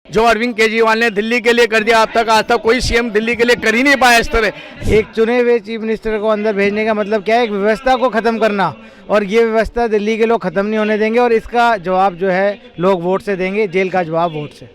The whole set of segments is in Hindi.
जो अरविंद केजरीवाल ने दिल्ली के लिए कर दिया आज तक कोई सीएम दिल्ली के लिए कर ही नहीं पाया इस तरह। एक चुने हुए चीफ मिनिस्टर को अंदर भेजने का मतलब क्या है? एक व्यवस्था को ख़त्म करना, और ये व्यवस्था दिल्ली के लोग ख़त्म नहीं होने देंगे और इसका जवाब जो है लोग वोट से देंगे, जेल का जवाब वोट से।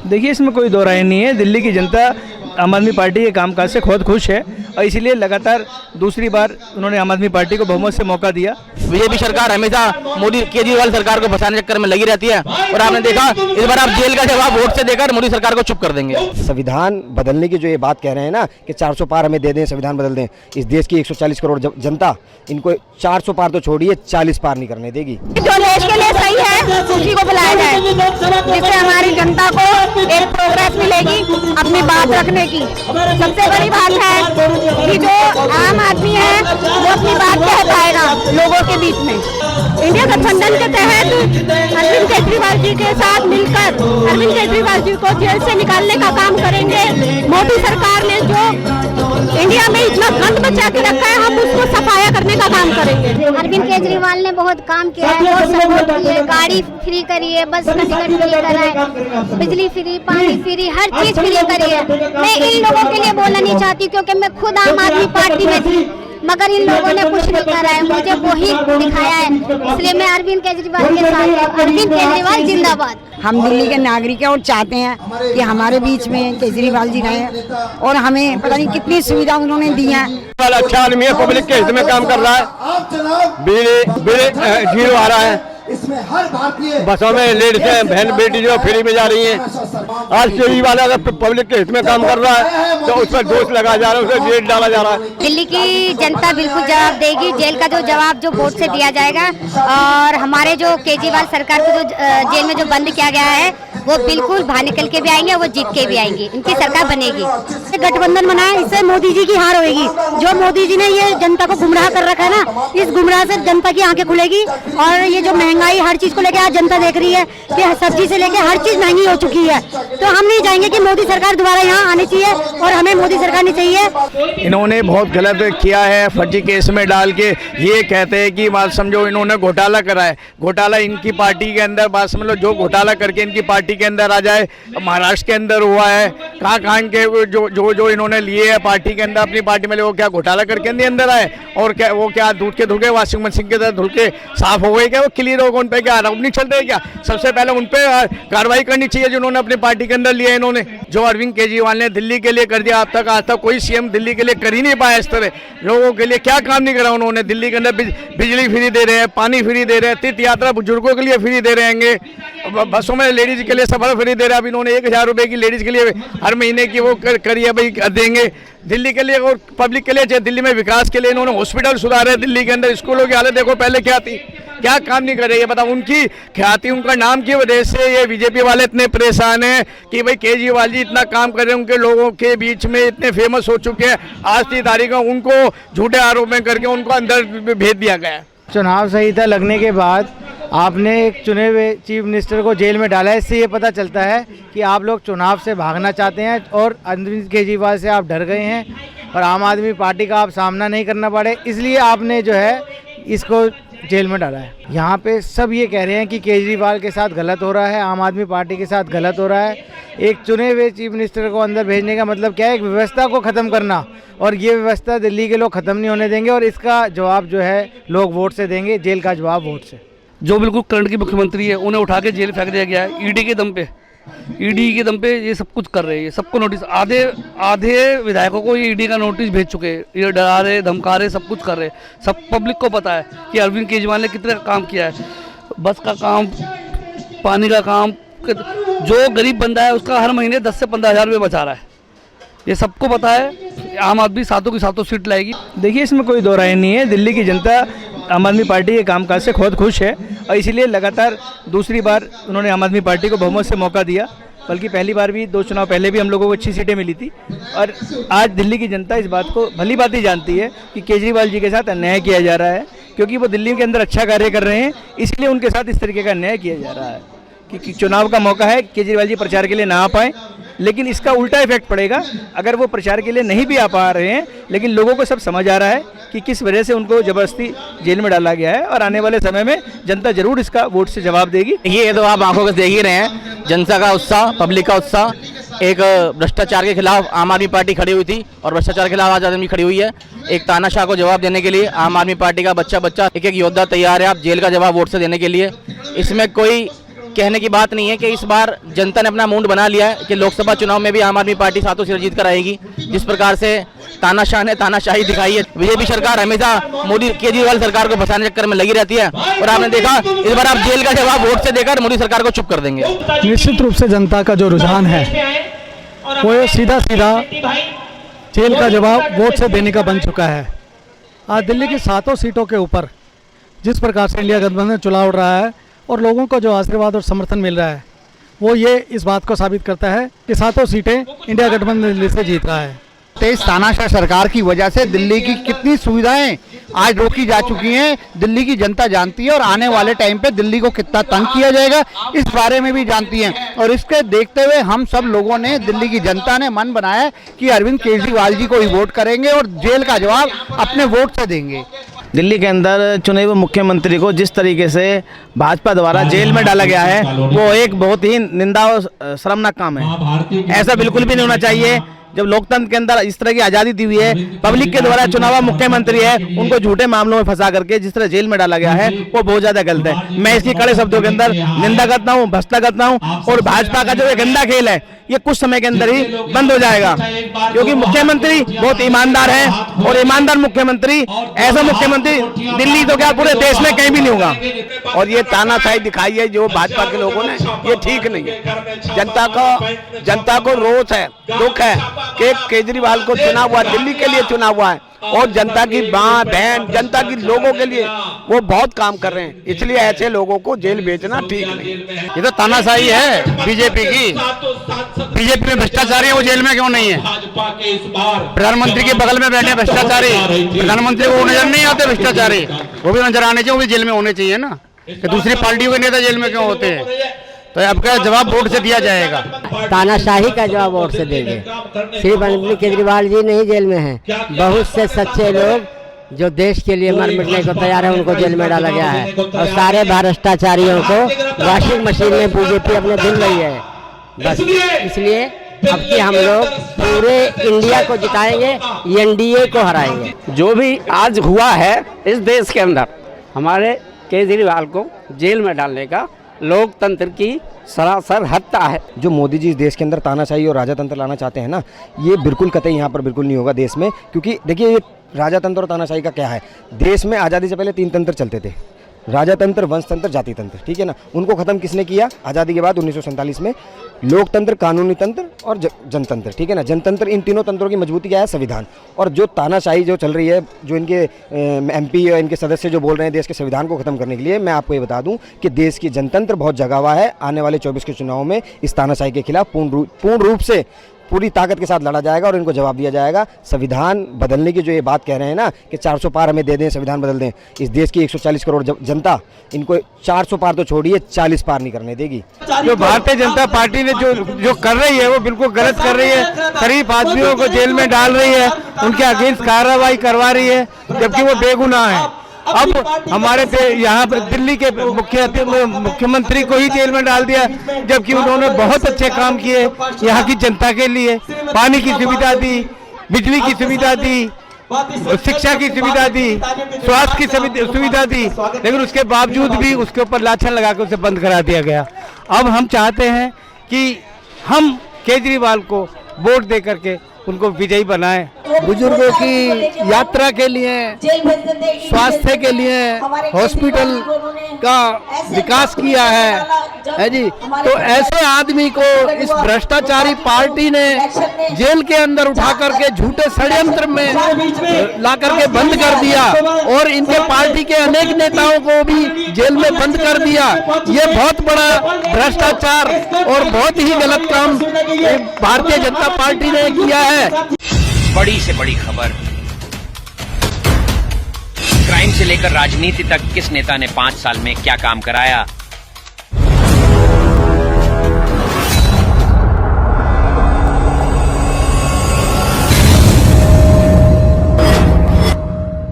देखिए, इसमें कोई दो राय नहीं है। दिल्ली की जनता आम आदमी पार्टी के कामकाज से बहुत खुश है और इसीलिए लगातार दूसरी बार उन्होंने आम आदमी पार्टी को बहुमत से मौका दिया। बीजेपी सरकार हमेशा मोदी केजरीवाल सरकार को फंसाने चक्कर में लगी रहती है और आपने देखा इस बार आप जेल का जवाब वोट से देकर मोदी सरकार को चुप कर देंगे। संविधान बदलने की जो ये बात कह रहे हैं ना कि 400 पार हमें दे दें, संविधान बदल दें, इस देश की 140 करोड़ जनता इनको 400 पार तो छोड़िए 40 पार नहीं करने देगी। जो देश के लिए सही है उसी को बुलाया जाए, जिससे हमारी जनता को एक प्रोग्रेस मिलेगी अपनी बात रखने की। सबसे बड़ी बात है कि जो आम आदमी है वो अपनी बात कह पाएगा लोगों के बीच में। इंडिया गठबंधन के तहत अरविंद केजरीवाल जी के साथ मिलकर अरविंद केजरीवाल जी को जेल से निकालने का काम करेंगे। मोदी सरकार ने जो इंडिया में इतना गंद बचा के रखा है, हम उसको सफाया करने का काम करेंगे। अरविंद केजरीवाल ने बहुत काम किया है, बहुत सपोर्ट किया है, गाड़ी फ्री करी है, बस का टिकट फ्री कराए, बिजली फ्री, पानी फ्री, हर चीज फ्री करी है। मैं इन लोगों के लिए बोलना नहीं चाहती क्योंकि मैं खुद आम आदमी पार्टी में थी, मगर इन लोगों ने कुछ नहीं करा है, मुझे वही दिखाया है, इसलिए मैं अरविंद केजरीवाल के साथ हूं। अरविंद केजरीवाल जिंदाबाद। हम दिल्ली के नागरिक हैं और चाहते हैं कि हमारे बीच में केजरीवाल जी रहे और हमें पता नहीं कितनी सुविधा उन्होंने दी है। अच्छा आदमी है, पब्लिक के हित में काम कर रहा है, बिजली जीरो आ रहा है, बसों में लेडीज हैं, बहन बेटी जो फ्री में जा रही हैं। आज केजरीवाल अगर पब्लिक के हित में काम कर रहा है तो उस पर दोष लगाया जा रहा है, उसे जेल डाला जा रहा है। दिल्ली की जनता बिल्कुल जवाब देगी, जेल का जो जवाब जो वोट से दिया जाएगा। और हमारे जो केजरीवाल सरकार को जो जेल में जो बंद किया गया है वो बिल्कुल बाहर निकल के भी आएंगे, वो जीत के भी आएंगे, इनकी सरकार बनेगी। गठबंधन बनाए, इससे मोदी जी की हार होगी। जो मोदी जी ने ये जनता को गुमराह कर रखा है ना, इस गुमराह से जनता की आंखें खुलेगी। और ये जो महंगाई हर चीज को लेकर आज जनता देख रही है कि सब्जी से लेकर हर चीज महंगी हो चुकी है, तो हम नहीं चाहेंगे कि मोदी सरकार दोबारा यहाँ आनी चाहिए और हमें मोदी सरकार नहीं चाहिए। इन्होंने बहुत गलत किया है, फर्जी केस में डाल के ये कहते हैं कि बात समझो इन्होंने घोटाला करा है। घोटाला इनकी पार्टी के अंदर, बात समझ लो, जो घोटाला करके इनकी पार्टी के अंदर आ जाए, महाराष्ट्र के अंदर हुआ है, कहाँ के जो इन्होंने लिए है पार्टी के अंदर, अपनी पार्टी में वो क्या घोटाला करके अंदर आए और क्या वो क्या दूध के धुल के वाशिंग मशीन के तरह धुल के साफ हो गए क्या? वो क्लियर होगा, उन पे क्या आरोप नहीं चल रहे क्या? सबसे पहले उन पे कार्रवाई करनी चाहिए जिन्होंने अपनी पार्टी के अंदर लिया। इन्होंने जो अरविंद केजरीवाल ने दिल्ली के लिए कर दिया आज तक कोई सीएम दिल्ली के लिए कर ही नहीं पाया इस तरह। लोगों के लिए क्या काम नहीं करा उन्होंने? दिल्ली के अंदर बिजली फ्री दे रहे हैं, पानी फ्री दे रहे हैं, तीर्थ यात्रा बुजुर्गों के लिए फ्री दे रहे हैं, बसों में लेडीज के लिए सफर फ्री दे रहे हैं। अब इन्होंने 1000 रुपए की लेडीज के लिए हर महीने की वो करी है, भाई देंगे दिल्ली के लिए और पब्लिक के लिए। दिल्ली में विकास के लिए इन्होंने हॉस्पिटल सुधारे, दिल्ली के अंदर स्कूलों की हालत देखो पहले क्या थी, क्या काम नहीं कर रही है बताओ। उनकी ख्याति, उनका नाम की वजह से ये बीजेपी वाले इतने परेशान हैं कि भाई केजरीवाल जी इतना काम कर रहे हैं, उनके लोगों के बीच में इतने फेमस हो चुके हैं। आज की तारीख में उनको झूठे आरोप में करके उनको अंदर भेज दिया गया। चुनाव संहिता लगने के बाद आपने एक चुने हुए चीफ मिनिस्टर को जेल में डाला है। इससे ये पता चलता है कि आप लोग चुनाव से भागना चाहते हैं और अरविंद केजरीवाल से आप डर गए हैं और आम आदमी पार्टी का आप सामना नहीं करना पड़े, इसलिए आपने जो है इसको जेल में डाला है। यहाँ पे सब ये कह रहे हैं कि केजरीवाल के साथ गलत हो रहा है, आम आदमी पार्टी के साथ गलत हो रहा है। एक चुने हुए चीफ मिनिस्टर को अंदर भेजने का मतलब क्या है? एक व्यवस्था को ख़त्म करना, और ये व्यवस्था दिल्ली के लोग ख़त्म नहीं होने देंगे और इसका जवाब जो है लोग वोट से देंगे, जेल का जवाब वोट से। जो बिल्कुल करंट की मुख्यमंत्री है उन्हें उठा के जेल फेंक दिया गया है ईडी के दम पे। ईडी के दम पे ये सब कुछ कर रहे हैं, सबको नोटिस, आधे विधायकों को ये ईडी का नोटिस भेज चुके हैं, ये डरा रहे, धमका रहे, सब कुछ कर रहे हैं। सब पब्लिक को पता है कि अरविंद केजरीवाल ने कितना काम किया है, बस का काम, पानी का काम। जो गरीब बंदा है उसका हर महीने 10 से 15,000 रुपये बचा रहा है, ये सबको पता है। आम आदमी सातों की सातों सीट लाएगी। देखिए, इसमें कोई दो राय नहीं है। दिल्ली की जनता आम आदमी पार्टी के कामकाज से बहुत खुश है और इसीलिए लगातार दूसरी बार उन्होंने आम आदमी पार्टी को बहुमत से मौका दिया। बल्कि पहली बार भी, 2 चुनाव पहले भी हम लोगों को अच्छी सीटें मिली थी। और आज दिल्ली की जनता इस बात को भली बात ही जानती है कि केजरीवाल जी के साथ अन्याय किया जा रहा है, क्योंकि वो दिल्ली के अंदर अच्छा कार्य कर रहे हैं, इसलिए उनके साथ इस तरीके का अन्याय किया जा रहा है। कि चुनाव का मौका है, केजरीवाल जी प्रचार के लिए ना आ पाए, लेकिन इसका उल्टा इफेक्ट पड़ेगा अगर वो प्रचार के लिए नहीं भी आ पा रहे हैं, लेकिन लोगों को सब समझ आ रहा है कि किस वजह से उनको ज़बरदस्ती जेल में डाला गया है, और आने वाले समय में जनता जरूर इसका वोट से जवाब देगी। ये तो आप आंखों से देख ही रहे हैं, जनता का उत्साह, पब्लिक का उत्साह। एक भ्रष्टाचार के खिलाफ आम आदमी पार्टी खड़ी हुई थी और भ्रष्टाचार के खिलाफ आज आदमी खड़ी हुई है। एक तानाशाह को जवाब देने के लिए आम आदमी पार्टी का बच्चा बच्चा एक एक योद्धा तैयार है आप जेल का जवाब वोट से देने के लिए। इसमें कोई कहने की बात नहीं है कि इस बार जनता ने अपना मूड बना लिया है कि लोकसभा चुनाव में भी आम आदमी पार्टी सातों सिर जीत कर आएगी। जिस प्रकार से तानाशाह ने तानाशाही दिखाई है, बीजेपी सरकार हमेशा मोदी केजरीवाल सरकार को फंसाने चक्कर में लगी रहती है, और आपने देखा इस बार आप जेल का जवाब वोट से देकर मोदी सरकार को चुप कर देंगे। निश्चित रूप से जनता का जो रुझान है वो सीधा सीधा जेल का जवाब वोट से देने का बन चुका है। आज दिल्ली की 7 सीटों के ऊपर जिस प्रकार से इंडिया गठबंधन चुनाव उड़ रहा है और लोगों को जो आशीर्वाद और समर्थन मिल रहा है, वो ये इस बात को साबित करता है कि 7 सीटें इंडिया गठबंधन दिल्ली से जीत रहा है। तेज तानाशाह सरकार की वजह से दिल्ली की कितनी सुविधाएं आज रोकी जा चुकी हैं, दिल्ली की जनता जानती है, और आने वाले टाइम पे दिल्ली को कितना तंग किया जाएगा इस बारे में भी जानती हैं। और इसके देखते हुए हम सब लोगों ने, दिल्ली की जनता ने मन बनाया कि अरविंद केजरीवाल जी को ही वोट करेंगे और जेल का जवाब अपने वोट से देंगे। दिल्ली के अंदर चुने हुए मुख्यमंत्री को जिस तरीके से भाजपा द्वारा जेल में डाला गया है, वो एक बहुत ही निंदा और शर्मनाक काम है। ऐसा बिल्कुल भी नहीं होना चाहिए। जब लोकतंत्र के अंदर इस तरह की आज़ादी दी हुई है, पब्लिक के द्वारा चुना हुआ मुख्यमंत्री है, उनको झूठे मामलों में फंसा करके जिस तरह जेल में डाला गया है, वो बहुत ज़्यादा गलत है। मैं इसकी कड़े शब्दों के अंदर निंदा करता हूँ, भत्सना करता हूँ, और भाजपा का जो ये गंदा खेल है ये कुछ समय के अंदर ही बंद हो जाएगा, क्योंकि मुख्यमंत्री बहुत ईमानदार है, और ईमानदार मुख्यमंत्री, ऐसा मुख्यमंत्री दिल्ली तो क्या पूरे देश में कहीं भी नहीं होगा। और ये तानाशाही दिखाई है जो भाजपा के लोगों ने, ये ठीक नहीं है। जनता को रोष है, दुख है कि केजरीवाल को चुना हुआ, दिल्ली के लिए चुना हुआ है, और जनता की मां बहन, जनता की लोगों के लिए वो बहुत काम कर रहे हैं, इसलिए ऐसे लोगों को जेल भेजना ठीक नहीं। ये तो तानाशाही है बीजेपी की। बीजेपी में भ्रष्टाचारी है, वो जेल में क्यों नहीं है? प्रधानमंत्री के बगल में बैठे भ्रष्टाचारी, प्रधानमंत्री को नजर नहीं आते भ्रष्टाचारी, वो भी नजर आने चाहिए, वो भी जेल में होने चाहिए ना, कि दूसरी पार्टियों के नेता जेल में क्यों होते हैं? तो आपका जवाब वोट से दिया जाएगा। तानाशाही का जवाब वोट से देंगे। सिर्फ अरविंद केजरीवाल जी नहीं जेल में हैं, बहुत से सच्चे लोग जो देश के लिए मर मिटने को तैयार है, उनको जेल में डाला गया है, और सारे भ्रष्टाचारियों को वॉशिंग मशीन में बीजेपी अपने धुल रही है। बस इसलिए अब कि हम लोग पूरे इंडिया को जिताएंगे, एनडीए को हराएंगे। जो भी आज हुआ है इस देश के अंदर, हमारे केजरीवाल को जेल में डालने का लोकतंत्र की सरासर हत्या है। जो मोदी जी इस देश के अंदर तानाशाही और राजातंत्र लाना चाहते हैं ना, ये बिल्कुल कतई यहाँ पर बिल्कुल नहीं होगा देश में। क्योंकि देखिए, ये राजातंत्र और तानाशाही का क्या है, देश में आज़ादी से पहले 3 तंत्र चलते थे, राजातंत्र, वंशतंत्र, जाति तंत्र, ठीक है ना। उनको ख़त्म किसने किया आज़ादी के बाद 1947 में? लोकतंत्र, कानूनी तंत्र और जनतंत्र, ठीक है ना। जनतंत्र, इन तीनों तंत्रों की मजबूती क्या है? संविधान। और जो तानाशाही जो चल रही है, जो इनके MP और इनके सदस्य जो बोल रहे हैं देश के संविधान को ख़त्म करने के लिए, मैं आपको ये बता दूं कि देश की जनतंत्र बहुत जगा हुआ है। आने वाले 24 के चुनाव में इस तानाशाही के खिलाफ पूर्ण रूप से पूरी ताकत के साथ लड़ा जाएगा और इनको जवाब दिया जाएगा। संविधान बदलने की जो ये बात कह रहे हैं ना कि 400 पार हमें दे दें, संविधान बदल दें, इस देश की 140 करोड़ जनता इनको 400 पार तो छोड़िए 40 पार नहीं करने देगी। जो भारतीय जनता पार्टी ने जो कर रही है वो बिल्कुल गलत कर रही है। शरीफ आदमियों को जेल में डाल रही है, उनके अगेंस्ट कार्रवाई करवा रही है, जबकि वो बेगुनाह है। अब हमारे यहाँ दिल्ली के मुख्यमंत्री को ही जेल में डाल दिया, जबकि उन्होंने बहुत अच्छे काम किए यहाँ की जनता के लिए। पानी की सुविधा दी, बिजली की सुविधा दी, शिक्षा की सुविधा दी, स्वास्थ्य की सुविधा दी, लेकिन उसके बावजूद भी उसके ऊपर लाछन लगा कर उसे बंद करा दिया गया। अब हम चाहते हैं कि हम केजरीवाल को वोट दे करके उनको विजयी बनाएं। बुजुर्गों की यात्रा के लिए, स्वास्थ्य के लिए हॉस्पिटल का विकास किया है जी। तो ऐसे आदमी को इस भ्रष्टाचारी पार्टी ने जेल के अंदर उठा करके झूठे षड्यंत्र में ला करके बंद कर दिया, और इनके पार्टी के अनेक नेताओं को भी जेल में बंद कर दिया। ये बहुत बड़ा भ्रष्टाचार और बहुत ही गलत काम भारतीय जनता पार्टी ने किया है। बड़ी से बड़ी खबर, क्राइम से लेकर राजनीति तक किस नेता ने 5 साल में क्या काम कराया।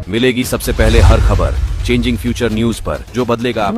मिलेगी सबसे पहले हर खबर चेंजिंग फ्यूचर न्यूज पर, जो बदलेगा आपका